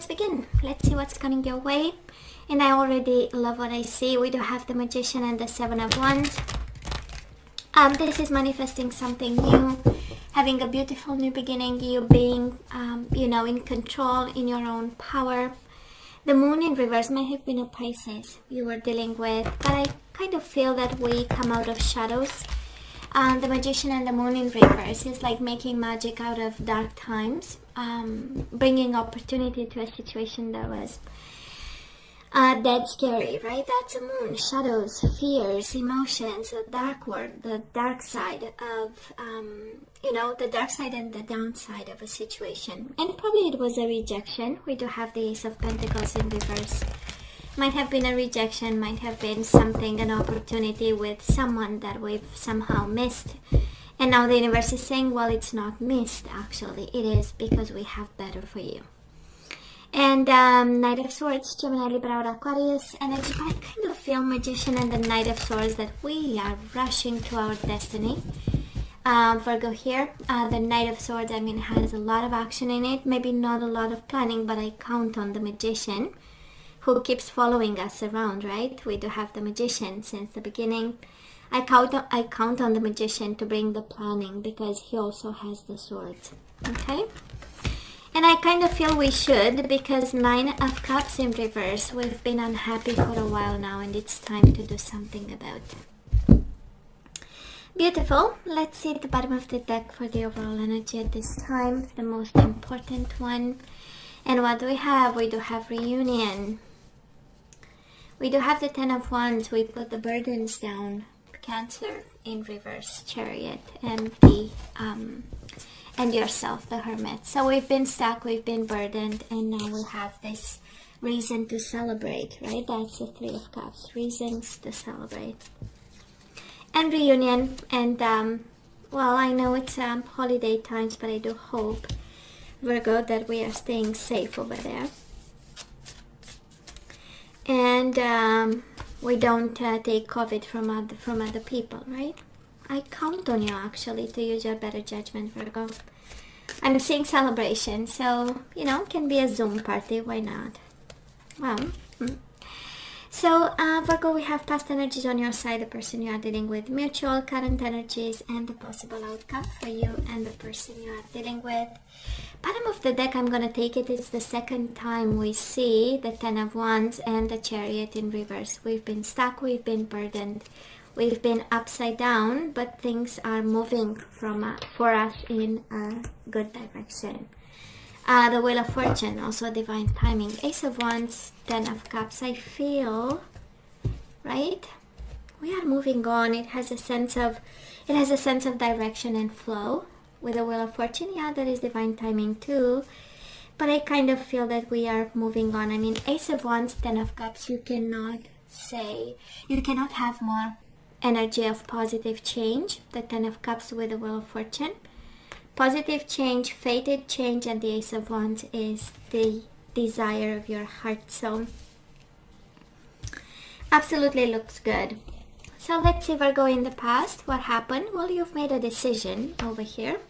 let's begin. Let's see what's coming your way. And I already love what I see. We do have the Magician and the Seven of Wands. This is manifesting something new, having a beautiful new beginning, you being, in control, in your own power. The Moon in reverse might have been a Pisces you were dealing with, but I kind of feel that we come out of shadows. The Magician and the Moon in reverse is like making magic out of dark times, bringing opportunity to a situation that was dead scary, right? That's a moon, shadows, fears, emotions, the dark world, the dark side of, the dark side and the downside of a situation. And probably it was a rejection. We do have the Ace of Pentacles in reverse. Might have been a rejection, might have been something, an opportunity with someone that we've somehow missed. And now the universe is saying, well, it's not missed, actually. It is because we have better for you. And Knight of Swords, Gemini, Libra, or Aquarius energy. I kind of feel Magician and the Knight of Swords that we are rushing to our destiny. Virgo here, the Knight of Swords, has a lot of action in it. Maybe not a lot of planning, but I count on the Magician who keeps following us around, right? We do have the Magician since the beginning. I count on the Magician to bring the planning because he also has the swords, okay? And I kind of feel we should, because Nine of Cups in reverse. We've been unhappy for a while now, and it's time to do something about it. Beautiful. Let's see at the bottom of the deck for the overall energy at this time, the most important one. And what do we have? We do have reunion. We do have the Ten of Wands. We put the burdens down. Cancer in reverse, Chariot, and the and yourself, the Hermit. So we've been stuck, we've been burdened, and now we have this reason to celebrate, right? That's the Three of Cups, reasons to celebrate. And reunion, and well, I know it's holiday times, but I do hope, Virgo, that we are staying safe over there. And we don't take COVID from other people, right? I count on you, actually, to use your better judgment, Virgo. I'm seeing celebration, so, can be a Zoom party. Why not? Well, So, Virgo, we have past energies on your side, the person you are dealing with, mutual, current energies, and the possible outcome for you and the person you are dealing with. Bottom of the deck, I'm going to take it. It's the second time we see the Ten of Wands and the Chariot in reverse. We've been stuck, we've been burdened. We've been upside down, but things are moving for us in a good direction. The Wheel of Fortune, also divine timing. Ace of Wands, Ten of Cups. I feel, right? We are moving on. It has a sense of direction and flow. With the Wheel of Fortune, yeah, that is divine timing too. But I kind of feel that we are moving on. Ace of Wands, Ten of Cups. You cannot have more energy of positive change. The Ten of Cups with the Wheel of Fortune. Positive change, fated change, and the Ace of Wands is the desire of your heart. So, absolutely looks good. So, let's see, Virgo, in the past, what happened? Well, you've made a decision over here.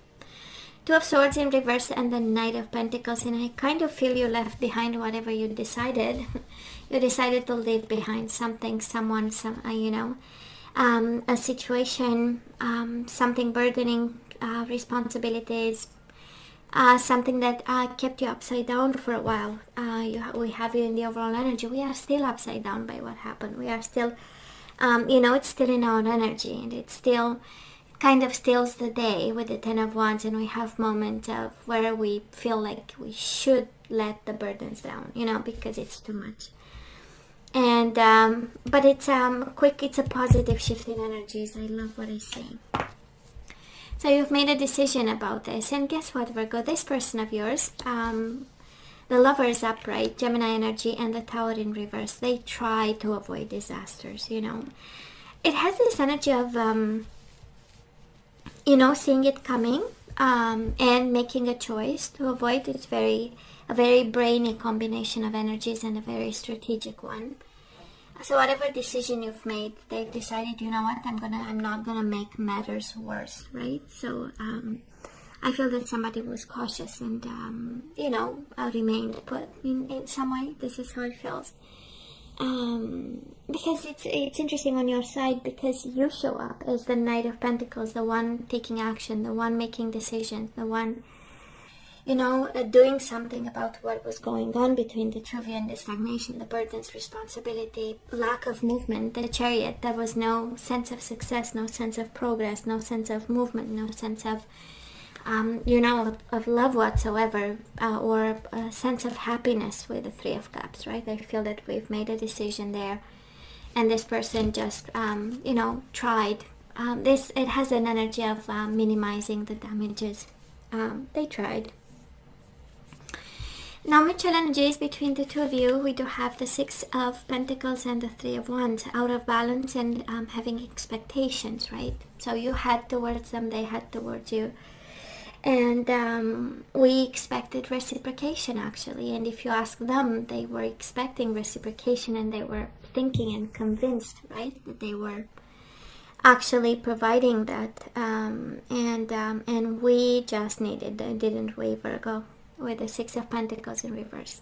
Two of Swords in reverse and the Knight of Pentacles. And I kind of feel you left behind whatever you decided. You decided to leave behind something, someone, a situation, something burdening, responsibilities, something that kept you upside down for a while. We have you in the overall energy. We are still upside down by what happened. We are still, it's still in our energy, and it still kind of steals the day with the Ten of Wands, and we have moments of where we feel like we should let the burdens down, because it's too much. And but it's it's a positive shift in energies. I love what I see. So you've made a decision about this, and guess what, Virgo? This person of yours, the Lovers upright, Gemini energy, and the Tower in reverse, they try to avoid disasters. It has this energy of seeing it coming, and making a choice to avoid. It's a very brainy combination of energies, and a very strategic one. So whatever decision you've made, they've decided, you know what, I'm not gonna make matters worse, right? So I feel that somebody was cautious and, you know, remained put in some way. This is how it feels. Because it's interesting on your side, because you show up as the Knight of Pentacles, the one taking action, the one making decisions, the one, you know, doing something about what was going on between the two of you, and the stagnation, the burdens, responsibility, lack of movement, the Chariot. There was no sense of success, no sense of progress, no sense of movement, no sense of you know, of love whatsoever, or a sense of happiness with the Three of Cups, right? I feel that we've made a decision there, and this person just, you know, tried. It has an energy of minimizing the damages. They tried. Now, mutual energies between the two of you, we do have the Six of Pentacles and the Three of Wands, out of balance and having expectations, right? So you had towards them, they had towards you. And we expected reciprocation, actually. And if you ask them, they were expecting reciprocation, and they were thinking and convinced, right, that they were actually providing that. And we just didn't we, Virgo, with the Six of Pentacles in reverse.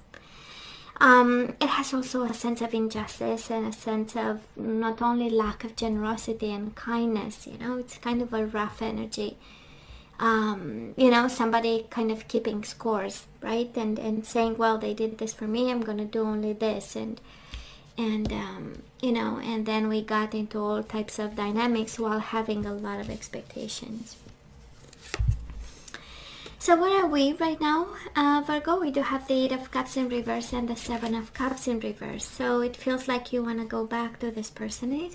It has also a sense of injustice and a sense of not only lack of generosity and kindness, you know, it's kind of a rough energy. You know, somebody kind of keeping scores, right? And saying, well, they did this for me, I'm going to do only this. And you know, and then we got into all types of dynamics while having a lot of expectations. So where are we right now, Virgo? We do have the Eight of Cups in reverse and the Seven of Cups in reverse. So it feels like you want to go back to this person.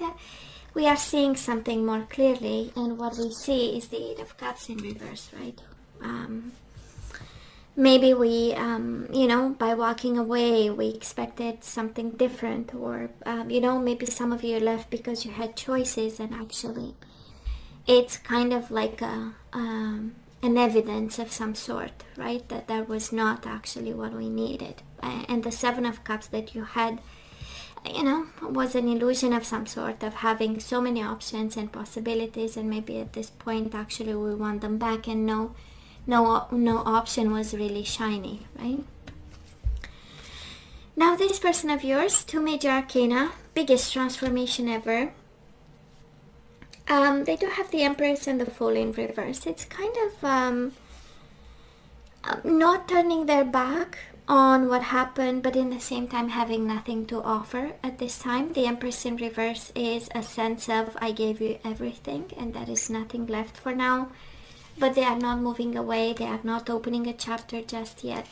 We are seeing something more clearly, and what we see is the Eight of Cups in reverse, right? Maybe we, you know, by walking away, we expected something different, or, you know, maybe some of you left because you had choices, and actually it's kind of like an evidence of some sort, right? That was not actually what we needed. And the Seven of Cups that you had, you know, was an illusion of some sort, of having so many options and possibilities, and maybe at this point actually we want them back, and no option was really shiny, right? Now this person of yours, two major arcana, biggest transformation ever. They do have the Empress and the Fool in reverse. It's kind of not turning their back on what happened, but in the same time having nothing to offer at this time. The Empress in reverse is a sense of, I gave you everything and there is nothing left for now. But they are not moving away. They are not opening a chapter just yet.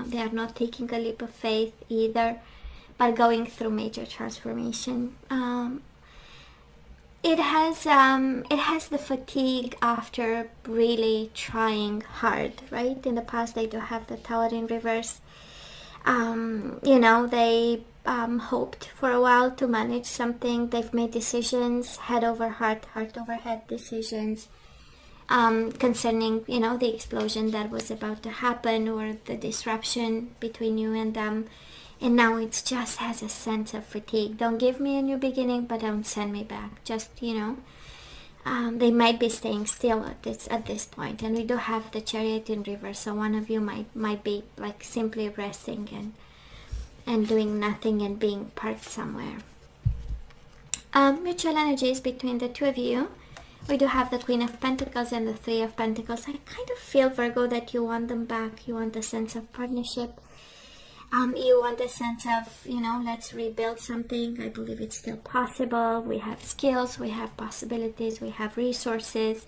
They are not taking a leap of faith either, but going through major transformation. It has the fatigue after really trying hard, right? In the past, they do have the Tower in reverse. You know, they hoped for a while to manage something. They've made decisions, head over heart, heart over head decisions, concerning, you know, the explosion that was about to happen, or the disruption between you and them. And now it just has a sense of fatigue. Don't give me a new beginning, but don't send me back. Just, you know, they might be staying still at this point. And we do have the Chariot in reverse, so one of you might be like simply resting and doing nothing and being parked somewhere. Mutual energies between the two of you. We do have the Queen of Pentacles and the Three of Pentacles. I kind of feel, Virgo, that you want them back. You want a sense of partnership. You want a sense of, you know, let's rebuild something. I believe it's still possible. We have skills, we have possibilities, we have resources.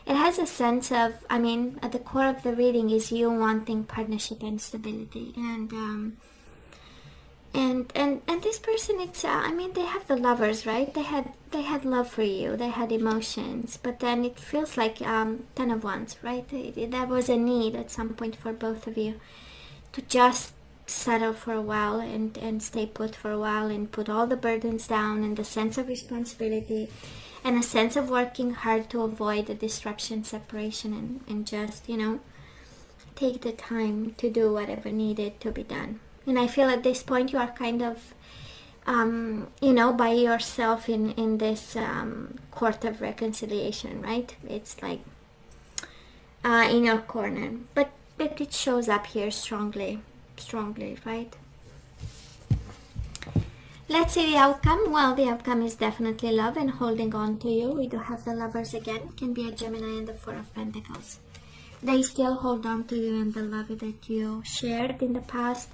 It has a sense of, I mean, at the core of the reading is you wanting partnership and stability. And this person, it's, I mean, they have the Lovers, right? They had love for you. They had emotions. But then it feels like Ten of Wands, right? There was a need at some point for both of you to just settle for a while and stay put for a while and put all the burdens down, and the sense of responsibility and a sense of working hard to avoid the disruption, separation, and just, you know, take the time to do whatever needed to be done. And I feel at this point you are kind of, you know, by yourself in this court of reconciliation, right? It's like in your corner, but it shows up here strongly, right? Let's see the outcome. Well, the outcome is definitely love and holding on to you. We do have the Lovers again. Can be a Gemini and the Four of Pentacles. They still hold on to you and the love that you shared in the past.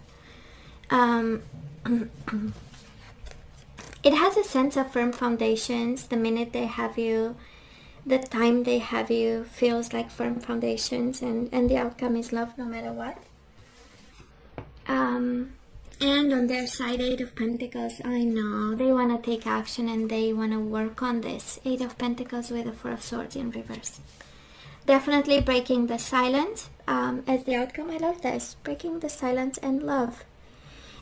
It has a sense of firm foundations. The minute they have you, the time they have you feels like firm foundations, and the outcome is love no matter what. And on their side, Eight of Pentacles, I know they want to take action and they want to work on this. Eight of Pentacles with the Four of Swords in reverse. Definitely breaking the silence as the outcome. I love this. Breaking the silence and love.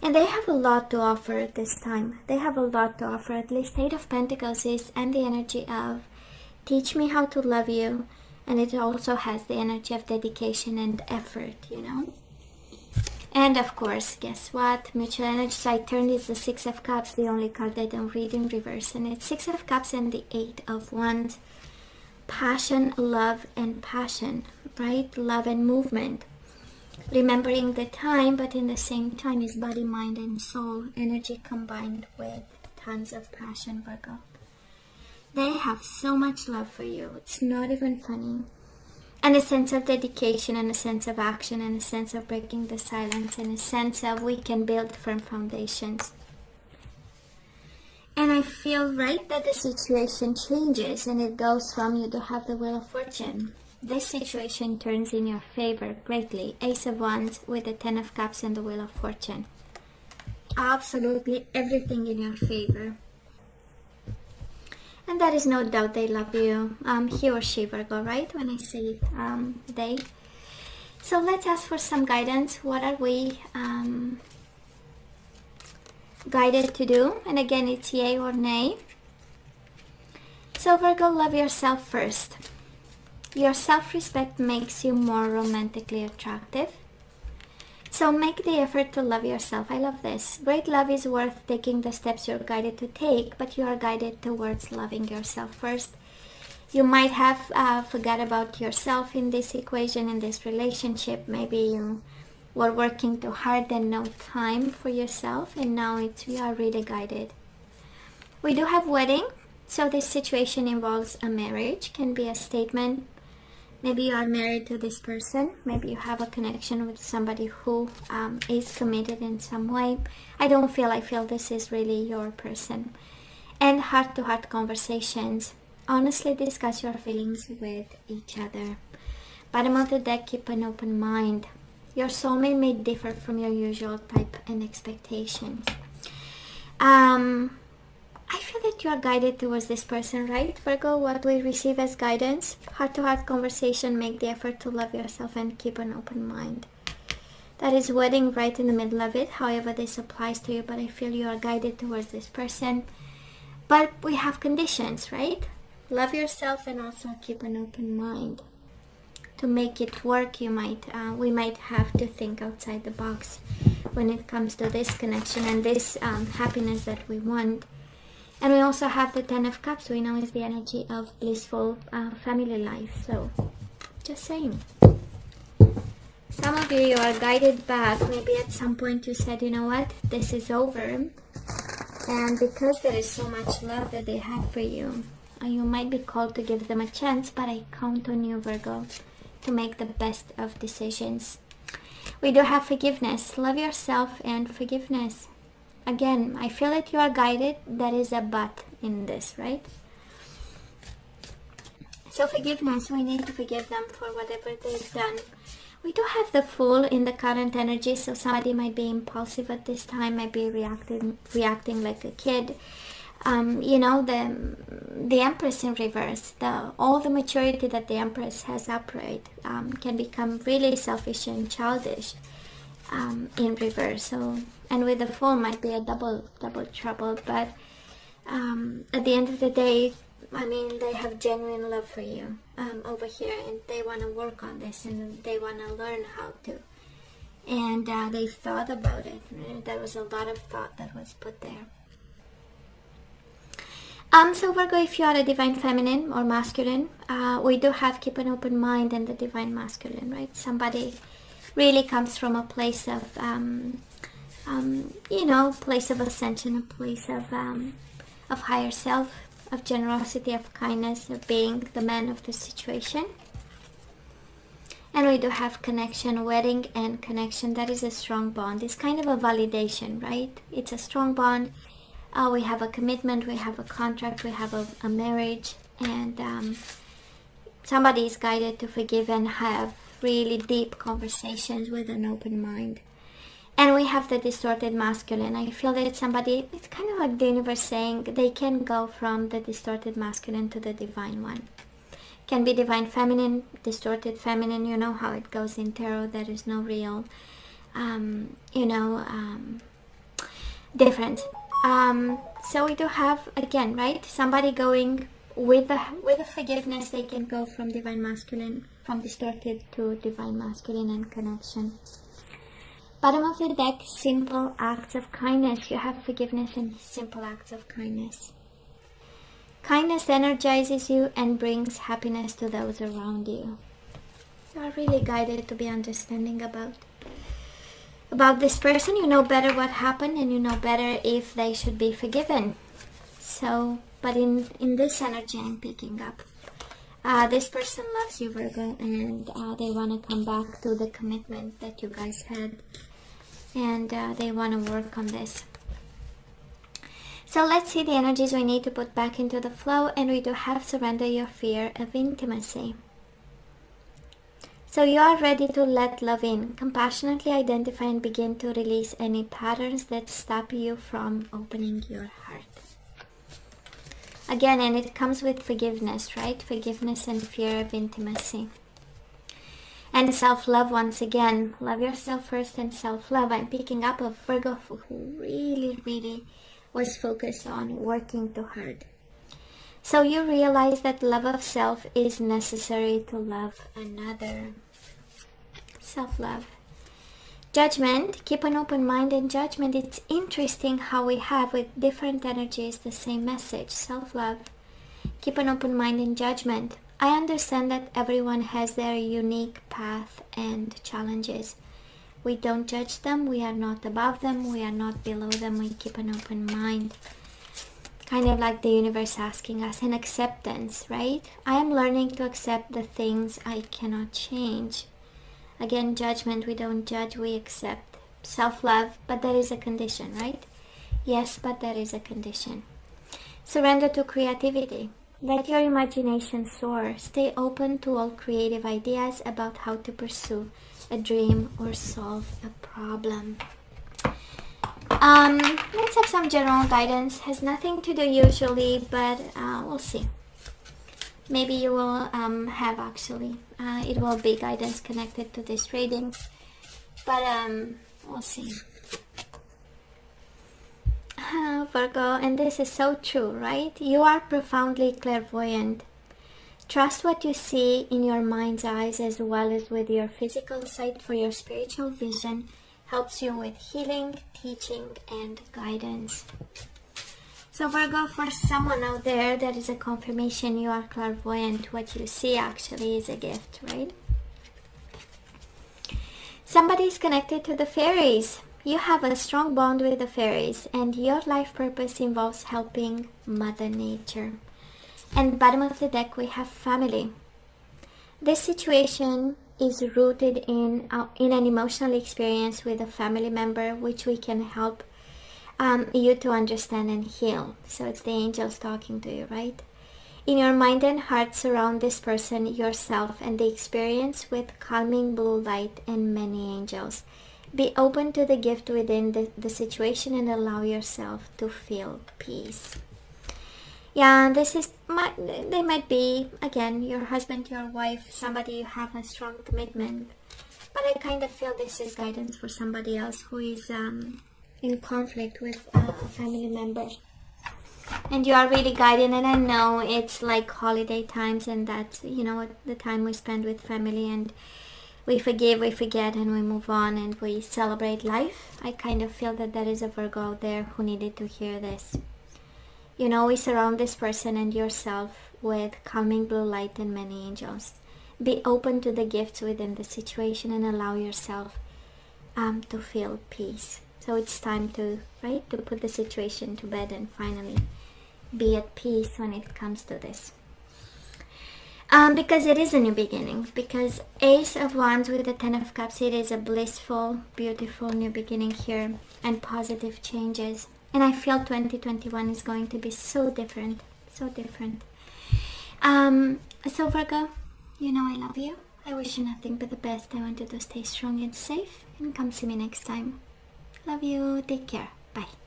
And they have a lot to offer at this time. They have a lot to offer. At least Eight of Pentacles is, and the energy of teach me how to love you. And it also has the energy of dedication and effort, you know. And of course, guess what? Mutual energies. I turned is the Six of Cups, the only card I don't read in reverse. And it's Six of Cups and the Eight of Wands. Passion, love, and passion, right? Love and movement. Remembering the time, but in the same time is body, mind, and soul energy combined with tons of passion, Virgo. They have so much love for you. It's not even funny. And a sense of dedication, and a sense of action, and a sense of breaking the silence, and a sense of we can build firm foundations. And I feel, right, that the situation changes and it goes from you to have the Wheel of Fortune. This situation turns in your favor greatly. Ace of Wands with the Ten of Cups and the Wheel of Fortune. Absolutely everything in your favor. And there is no doubt they love you. He or she, Virgo, right? When I say they. So let's ask for some guidance. What are we guided to do? And again, it's yay or nay. So Virgo, love yourself first. Your self-respect makes you more romantically attractive. So make the effort to love yourself. I love this. Great love is worth taking the steps you're guided to take, but you are guided towards loving yourself first. You might have forgot about yourself in this equation, in this relationship. Maybe you were working too hard and no time for yourself, and now you are really guided. We do have wedding, so this situation involves a marriage. Can be a statement. Maybe you are married to this person. Maybe you have a connection with somebody who is committed in some way. I feel this is really your person. And heart-to-heart conversations. Honestly discuss your feelings with each other. Bottom of the deck, keep an open mind. Your soulmate may differ from your usual type and expectations. I feel that you are guided towards this person, right, Virgo? What we receive as guidance, heart-to-heart conversation, make the effort to love yourself and keep an open mind. That is wedding right in the middle of it. However, this applies to you, but I feel you are guided towards this person. But we have conditions, right? Love yourself and also keep an open mind. To make it work, we might have to think outside the box when it comes to this connection and this happiness that we want. And we also have the Ten of Cups. We know is the energy of blissful family life. So, just saying. Some of you are guided back. Maybe at some point you said, you know what, this is over. And because there is so much love that they have for you, you might be called to give them a chance. But I count on you, Virgo, to make the best of decisions. We do have forgiveness. Love yourself and forgiveness. Again, I feel that you are guided. There is a but in this, right? So forgiveness, we need to forgive them for whatever they've done. We do have the Fool in the current energy, so somebody might be impulsive at this time, might be reacting like a kid. You know, the Empress in reverse, all the maturity that the Empress has upright can become really selfish and childish in reverse. So, and with the Fool might be a double trouble, but at the end of the day, I mean, they have genuine love for you over here, and they want to work on this, and they want to learn how to. And they've thought about it. There was a lot of thought that was put there. So Virgo, if you are a divine feminine or masculine, we do have keep an open mind and the divine masculine, right? Somebody really comes from a place of, place of ascension, a place of higher self, of generosity, of kindness, of being the man of the situation. And we do have connection, wedding and connection. That is a strong bond. It's kind of a validation, right? It's a strong bond. We have a commitment, we have a contract, we have a marriage, and somebody is guided to forgive and have really deep conversations with an open mind. And we have the distorted masculine. I feel that somebody, it's kind of like the universe saying they can go from the distorted masculine to the divine one. Can be divine feminine, distorted feminine. You know how it goes in tarot. There is no real, difference. So we do have, again, right, somebody going with the forgiveness. They can go from divine masculine, from distorted to divine masculine and connection. Bottom of the deck, simple acts of kindness. You have forgiveness and simple acts of kindness. Kindness energizes you and brings happiness to those around you. You are really guided to be understanding about this person. You know better what happened and you know better if they should be forgiven. So, but in this energy I'm picking up, this person loves you, Virgo, and they want to come back to the commitment that you guys had, and they want to work on this. So let's see the energies we need to put back into the flow, and we do have surrender your fear of intimacy. So you are ready to let love in. Compassionately identify and begin to release any patterns that stop you from opening your heart. Again, and it comes with forgiveness, right? Forgiveness and fear of intimacy. And self-love once again. Love yourself first and self-love. I'm picking up a Virgo who really was focused on working too hard. So you realize that love of self is necessary to love another. Self-love. Judgment. Keep an open mind and judgment. It's interesting how we have with different energies the same message. Self-love. Keep an open mind and judgment. I understand that everyone has their unique path and challenges. We don't judge them. We are not above them. We are not below them. We keep an open mind. Kind of like the universe asking us, an acceptance, right? I am learning to accept the things I cannot change. Again, judgment. We don't judge, we accept. Self-love, but there is a condition, right? Yes, but there is a condition. Surrender to creativity. Let your imagination soar. Stay open to all creative ideas about how to pursue a dream or solve a problem. Let's have some general guidance. Has nothing to do usually, but we'll see. Maybe you will have actually. It will be guidance connected to this reading, but we'll see. Virgo, and this is so true, right? You are profoundly clairvoyant. Trust what you see in your mind's eyes as well as with your physical sight, for your spiritual vision helps you with healing, teaching, and guidance. So Virgo, for someone out there, that is a confirmation you are clairvoyant. What you see actually is a gift, right? Somebody is connected to the fairies. You have a strong bond with the fairies, and your life purpose involves helping Mother Nature. And bottom of the deck we have family. This situation is rooted in an emotional experience with a family member, which we can help you to understand and heal. So it's the angels talking to you, right? In your mind and heart, surround this person, yourself, and the experience with calming blue light and many angels. Be open to the gift within the situation and allow yourself to feel peace. Yeah, they might be, again, your husband, your wife, somebody you have a strong commitment. But I kind of feel this is guidance for somebody else who is in conflict with a family member. And you are really guided, and I know it's like holiday times, and that's, the time we spend with family, and we forgive, we forget, and we move on, and we celebrate life. I kind of feel that there is a Virgo out there who needed to hear this. You know, we surround this person and yourself with calming blue light and many angels. Be open to the gifts within the situation and allow yourself to feel peace. So it's time to, right, to put the situation to bed and finally be at peace when it comes to this. Because it is a new beginning. Because Ace of Wands with the Ten of Cups, it is a blissful, beautiful new beginning here and positive changes. And I feel 2021 is going to be so different, so different. So Virgo, you know I love you. I wish you nothing but the best. I want you to stay strong and safe, and come see me next time. Love you. Take care. Bye.